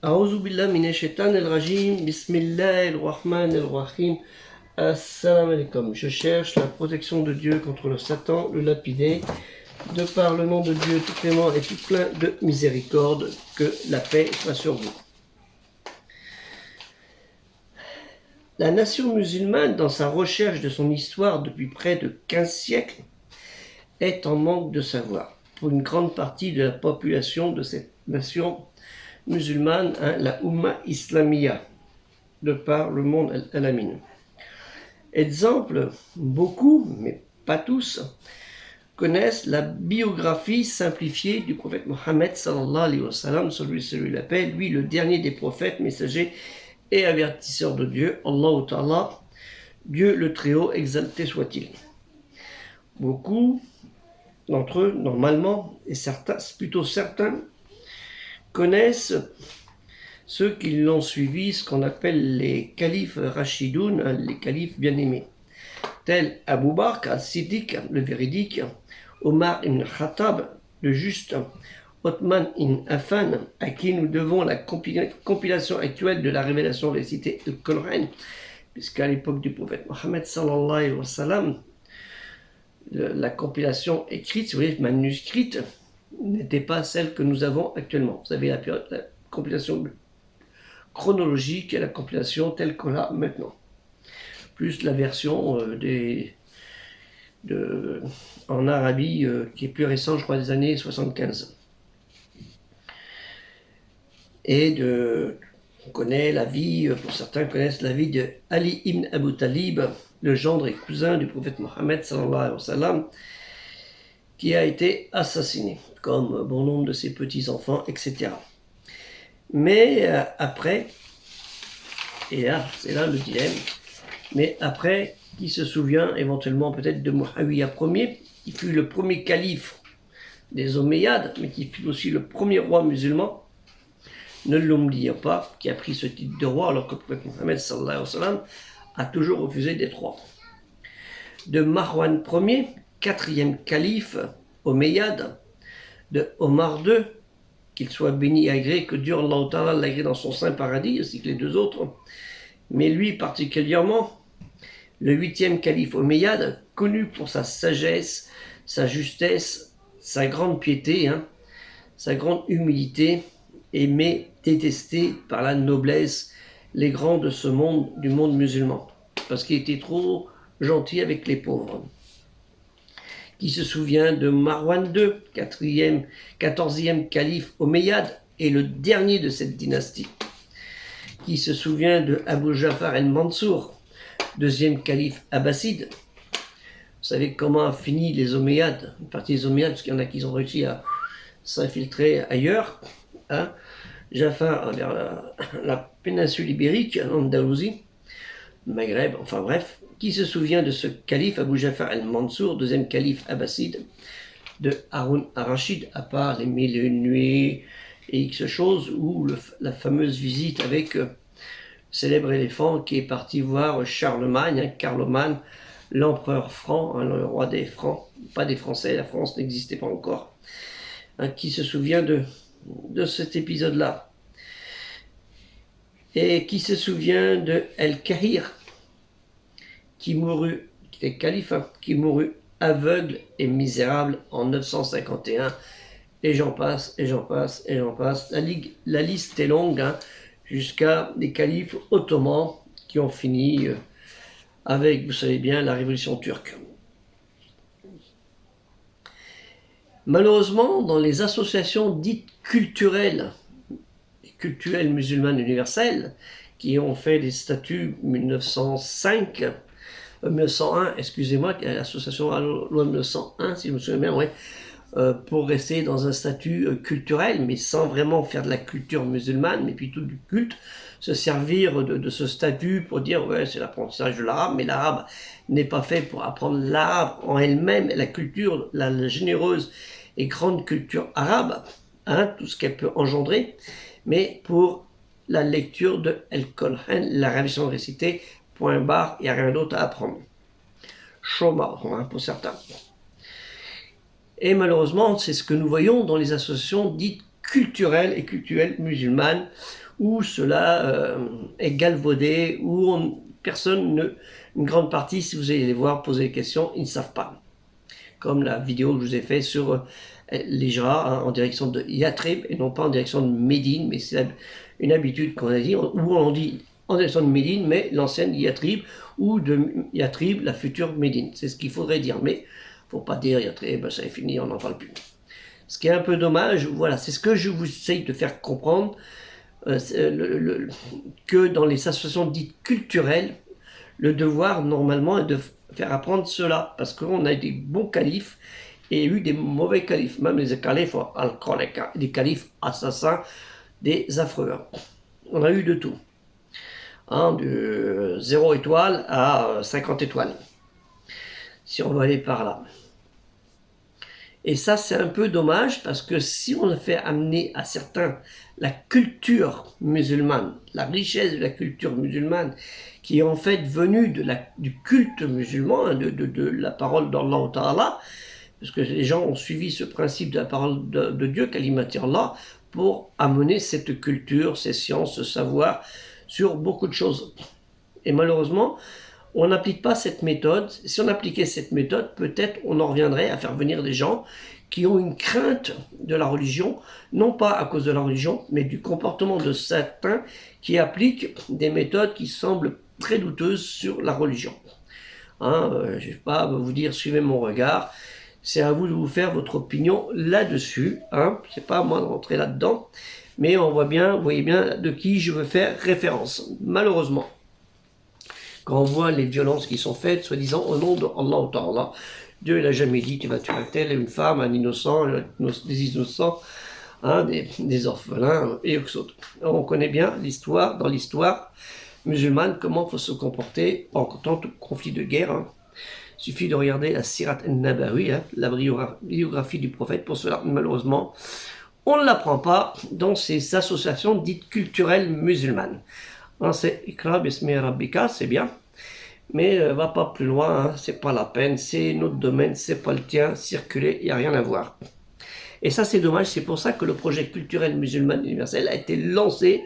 A'udhu billah minash shaitanir rajim. Bismillahir rahmanir rahim. Assalamu alaikum. Je cherche la protection de Dieu contre le Satan, le lapidé, de par le nom de Dieu tout clément et tout plein de miséricorde, que la paix soit sur vous. La nation musulmane, dans sa recherche de son histoire depuis près de 15 siècles, est en manque de savoir. Pour une grande partie de la population de cette nation musulmane, la Ummah Islamiyya, de par le monde al-Amin. Exemple, beaucoup, mais pas tous, connaissent la biographie simplifiée du prophète Mohammed sallallahu alayhi wa sallam, celui la paix, lui le dernier des prophètes, messagers et avertisseurs de Dieu, Allah Ta'ala, Dieu le Très-Haut, exalté soit-il. Beaucoup d'entre eux, normalement, et certains, plutôt certains, connaissent ceux qui l'ont suivi, ce qu'on appelle les califes Rashidoun, les califes bien-aimés, tels Abu Bakr al-Siddiq, le véridique, Omar ibn Khattab, le juste, Othman ibn Affan, à qui nous devons la compilation actuelle de la révélation récitée du Coran, puisqu'à l'époque du prophète Mohammed sallallahu alayhi wa sallam, la compilation écrite, si vous voulez, manuscrite, n'était pas celle que nous avons actuellement. Vous avez la compilation chronologique et la compilation telle qu'on l'a maintenant. Plus la version en Arabie qui est plus récente, je crois, des années 75. Et on connaît la vie, pour certains connaissent la vie de Ali ibn Abu Talib, le gendre et cousin du prophète Mohammed sallallahu alayhi wa sallam, qui a été assassiné, comme bon nombre de ses petits-enfants, etc. Mais après, et là, c'est là le dilemme, mais après, qui se souvient éventuellement peut-être de Muawiyah Ier, qui fut le premier calife des Omeyyades, mais qui fut aussi le premier roi musulman, ne l'oubliez pas, qui a pris ce titre de roi, alors que le prophète Mohammed sallallahu alayhi wa sallam a toujours refusé d'être roi. De Marwan Ier, quatrième calife Omeyyade, de Omar II, qu'il soit béni et agréé, que Dieu Allah Ta'ala l'agrée dans son saint paradis, ainsi que les deux autres, mais lui particulièrement, le huitième calife Omeyyade, connu pour sa sagesse, sa justesse, sa grande piété, sa grande humilité, aimé, détesté par la noblesse, les grands de ce monde, du monde musulman, parce qu'il était trop gentil avec les pauvres. Qui se souvient de Marwan II, 14e calife Omeyyade, et le dernier de cette dynastie. Qui se souvient de Abu Ja'far al-Mansour, deuxième calife abbasside. Vous savez comment a fini les Omeyyades, une partie des Omeyyades, parce qu'il y en a qui ont réussi à s'infiltrer ailleurs. Ja'far vers la péninsule ibérique, l'Andalousie, Maghreb, enfin bref. Qui se souvient de ce calife, Abu Ja'far al-Mansour, deuxième calife abbasside, de Haroun al-Rachid, à part les mille et une nuits et X choses, ou la fameuse visite avec le célèbre éléphant qui est parti voir Charlemagne, Carloman, l'empereur franc, le roi des Francs, pas des Français, la France n'existait pas encore. Qui se souvient de cet épisode-là? Et qui se souvient de El-Kahir, qui était calife, qui mourut aveugle et misérable en 951, et j'en passe, et j'en passe, et j'en passe. La liste est longue, jusqu'à des califes ottomans qui ont fini avec, vous savez bien, la révolution turque. Malheureusement, dans les associations dites culturelles musulmanes universelles, qui ont fait des statuts 1901, excusez-moi, l'association à loi 1901, si je me souviens bien, ouais, pour rester dans un statut culturel, mais sans vraiment faire de la culture musulmane, mais plutôt du culte, se servir de ce statut pour dire, ouais, c'est l'apprentissage de l'arabe, mais l'arabe n'est pas fait pour apprendre l'arabe en elle-même, la culture, la généreuse et grande culture arabe, tout ce qu'elle peut engendrer, mais pour la lecture de El-Coran, la révision récitée, point barre, il n'y a rien d'autre à apprendre. Chôma, pour certains. Et malheureusement, c'est ce que nous voyons dans les associations dites culturelle et culturelle musulmane, où cela est galvaudé, où une grande partie, si vous allez les voir poser des questions, ils ne savent pas. Comme la vidéo que je vous ai faite sur l'Hijra en direction de Yatrib et non pas en direction de Médine, mais c'est une habitude qu'on a dit, où on dit en direction de Médine, mais l'ancienne Yatrib, ou de Yatrib, la future Médine. C'est ce qu'il faudrait dire, mais il ne faut pas dire Yatrib, ça est fini, on n'en parle plus. Ce qui est un peu dommage, voilà, c'est ce que je vous essaye de faire comprendre, que dans les associations dites culturelles, le devoir normalement est de faire apprendre cela, parce qu'on a des bons califes et eu des mauvais califes, même les califes alcooliques, des califes assassins, des affreux. On a eu de tout, de 0 étoile à 50 étoiles, si on doit aller par là. Et ça, c'est un peu dommage, parce que si on a fait amener à certains la culture musulmane, la richesse de la culture musulmane, qui est en fait venue du culte musulman, de la parole d'Allah Ta'ala, parce que les gens ont suivi ce principe de la parole de Dieu, Kalimati Allah, pour amener cette culture, ces sciences, ce savoir sur beaucoup de choses. Et malheureusement, on n'applique pas cette méthode. Si on appliquait cette méthode, peut-être on en reviendrait à faire venir des gens qui ont une crainte de la religion, non pas à cause de la religion, mais du comportement de certains qui appliquent des méthodes qui semblent très douteuses sur la religion. Je ne vais pas vous dire suivez mon regard, c'est à vous de vous faire votre opinion là-dessus. C'est pas à moi de rentrer là-dedans, mais on voit bien, vous voyez bien de qui je veux faire référence. Malheureusement, quand on voit les violences qui sont faites, soi-disant au nom de Allah Ta'ala, Dieu il n'a jamais dit tu vas tuer un tel, une femme, un innocent, des innocents, des orphelins et autres. On connaît bien l'histoire, dans l'histoire musulmane, comment il faut se comporter en temps de conflit de guerre. Il suffit de regarder la Sirat al-Nabawi, la biographie du prophète. Pour cela, malheureusement, on ne l'apprend pas dans ces associations dites culturelles musulmanes. C'est Ikra Bismi Rabbika, c'est bien, mais va pas plus loin, c'est pas la peine, c'est notre domaine, c'est pas le tien, circuler, il n'y a rien à voir. Et ça c'est dommage, c'est pour ça que le projet culturel musulman universel a été lancé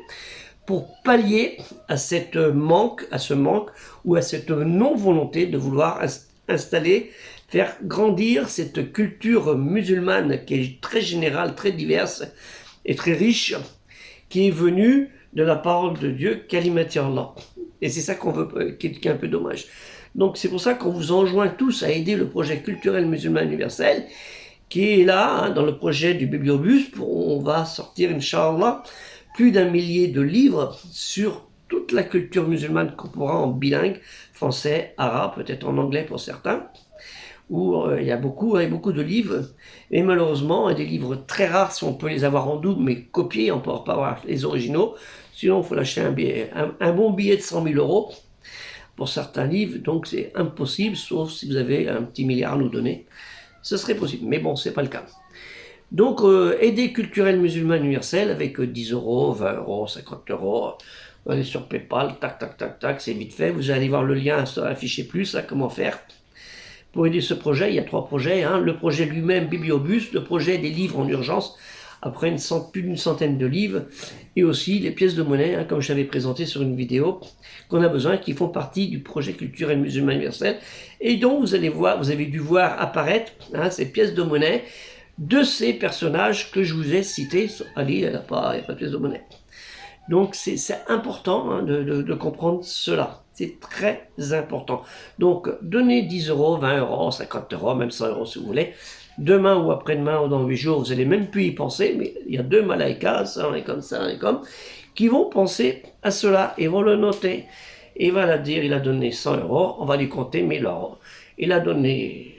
pour pallier à ce manque ou à cette non-volonté de vouloir installer, faire grandir cette culture musulmane qui est très générale, très diverse et très riche, qui est venue de la parole de Dieu, Kalimati Allah. Et c'est ça qu'on veut, qui est un peu dommage. Donc c'est pour ça qu'on vous enjoint tous à aider le projet culturel musulman universel, qui est là, dans le projet du Bibliobus. On va sortir, Inch'Allah, plus d'1 millier de livres sur toute la culture musulmane qu'on pourra en bilingue, français, arabe, peut-être en anglais pour certains, où il y a beaucoup de livres, et malheureusement, des livres très rares, si on peut les avoir en double, mais copiés, on ne peut pas avoir les originaux, sinon il faut lâcher un bon billet de 100 000 euros pour certains livres, donc c'est impossible, sauf si vous avez un petit milliard à nous donner, ce serait possible, mais bon, c'est pas le cas. Donc, aider culturel musulman universel avec 10 euros, 20 euros, 50 euros, vous allez sur Paypal, tac, c'est vite fait, vous allez voir le lien affiché plus, comment faire. Pour aider ce projet, il y a 3 projets, le projet lui-même, Bibliobus, le projet des livres en urgence, après plus d'une centaine de livres, et aussi les pièces de monnaie, comme je l'avais présenté sur une vidéo, qu'on a besoin, qui font partie du projet culturel musulman universel, et dont vous avez dû voir apparaître ces pièces de monnaie de ces personnages que je vous ai cités. Ali, il n'y a pas de pièce de monnaie. Donc c'est important de comprendre cela. C'est très important. Donc donnez 10 euros, 20 euros, 50 euros, même 100 euros si vous voulez. Demain ou après-demain ou dans 8 jours, vous n'allez même plus y penser, mais il y a 2 malaïkas, ça on est comme ça, on est comme, qui vont penser à cela et vont le noter. Et il va la dire, il a donné 100 euros, on va lui compter 1000 euros. Il a donné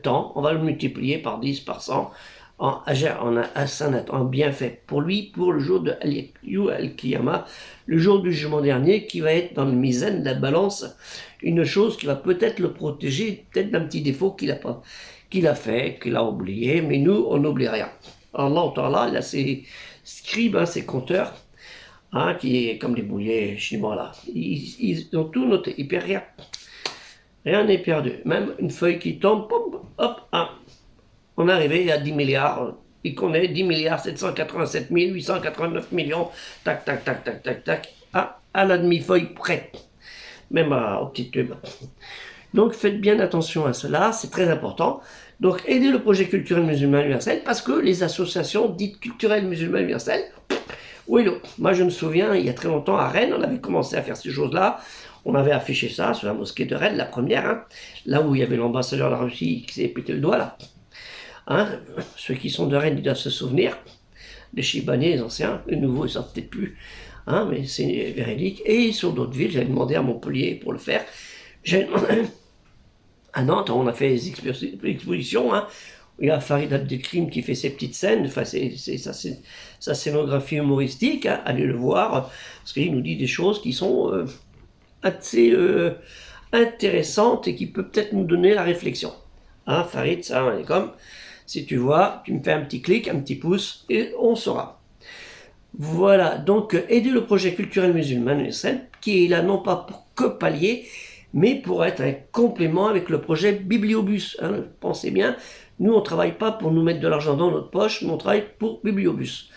tant, on va le multiplier par 10, par 100, en hasanat, en bienfait, pour lui, pour le jour de Al-Qiyamah, le jour du jugement dernier, qui va être dans le mizan, la balance, une chose qui va peut-être le protéger, peut-être d'un petit défaut qu'il a fait, qu'il a oublié, mais nous, on n'oublie rien. Allah Ta'ala, il a ses scribes, ses compteurs, qui est comme des bouillets chinois là. Ils ont tout noté, ils ne perdent rien. Rien n'est perdu. Même une feuille qui tombe, hop, on est arrivé à 10 milliards et qu'on ait 10 milliards 787 889 millions, tac, tac, tac, tac, tac, tac, à la demi-feuille près, même au petit tube. Donc faites bien attention à cela, c'est très important. Donc aidez le projet culturel musulman universel, parce que les associations dites culturelles musulmanes universelles, oui, moi je me souviens, il y a très longtemps à Rennes, on avait commencé à faire ces choses-là. On avait affiché ça sur la mosquée de Rennes, la première, hein, là où il y avait l'ambassadeur de la Russie qui s'est pété le doigt, là. Hein, ceux qui sont de Rennes, ils doivent se souvenir. Les Chibanais, les anciens, les nouveaux, ils ne savent peut-être plus. Hein, mais c'est véridique. Et sur d'autres villes, j'avais demandé à Montpellier pour le faire. J'avais demandé à Nantes, on a fait des expositions. Hein, il y a Farid Abdelkrim qui fait ses petites scènes, enfin, c'est sa scénographie humoristique. Hein, allez le voir, parce qu'il nous dit des choses qui sont assez intéressantes et qui peuvent peut-être nous donner la réflexion. Hein, Farid, salam alaikum. Si tu vois, tu me fais un petit clic, un petit pouce, et on saura. Voilà, donc aider le projet culturel musulman universel, qui est là non pas pour que pallier, mais pour être un complément avec le projet Bibliobus. Hein, pensez bien, nous on ne travaille pas pour nous mettre de l'argent dans notre poche, mais on travaille pour Bibliobus.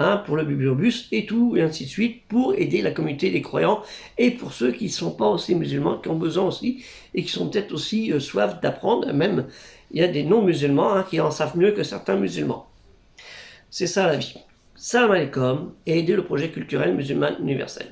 Hein, pour le Bibliobus et tout, et ainsi de suite, pour aider la communauté des croyants, et pour ceux qui ne sont pas aussi musulmans, qui ont besoin aussi, et qui sont peut-être aussi soif d'apprendre, même il y a des non-musulmans hein, qui en savent mieux que certains musulmans. C'est ça la vie. Salam alaikum, et aider le projet culturel musulman universel.